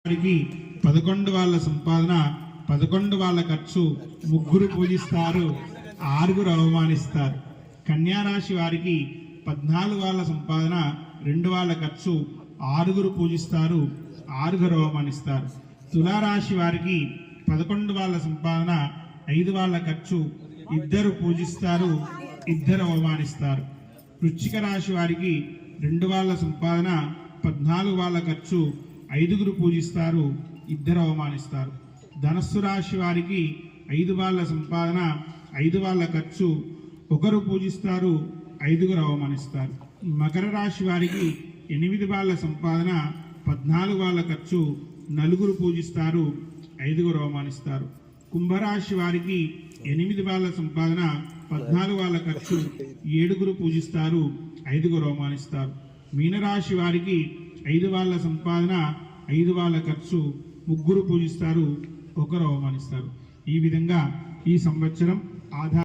వారికి 11 వాళ్ళ సంపాదన 11 వాళ్ళ ఖర్చు, ముగ్గురు పూజిస్తారు, ఆరుగురు అవమానిస్తారు. కన్యారాశి వారికి 14 వాళ్ళ సంపాదన 2 వాళ్ళ ఖర్చు, ఆరుగురు పూజిస్తారు, ఆరుగురు అవమానిస్తారు. తులారాశి వారికి 11 వాళ్ళ సంపాదన 5 వాళ్ళ ఖర్చు, 2 పూజిస్తారు, 2 అవమానిస్తారు. వృశ్చిక రాశి వారికి 2 వాళ్ళ సంపాదన 14 వాళ్ళ ఖర్చు, 5 పూజిస్తారు, 2 అవమానిస్తారు. ధనస్సు రాశి వారికి 5 వాళ్ళ సంపాదన 5 వాళ్ళ ఖర్చు, 1 పూజిస్తారు, 5 అవమానిస్తారు. మకర రాశి వారికి 8 వాళ్ళ సంపాదన 14 వాళ్ళ ఖర్చు, 4 పూజిస్తారు, 5 అవమానిస్తారు. కుంభరాశి వారికి 8 వాళ్ళ సంపాదన 14 వాళ్ళ ఖర్చు, 7 పూజిస్తారు, 5 అవమానిస్తారు. మీనరాశి వారికి 5 వాళ్ళ సంపాదన 5 వాళ్ళ ఖర్చు, 3 పూజిస్తారు, 1 అవమానిస్తారు. ఈ విధంగా ఈ సంవత్సరం ఆధార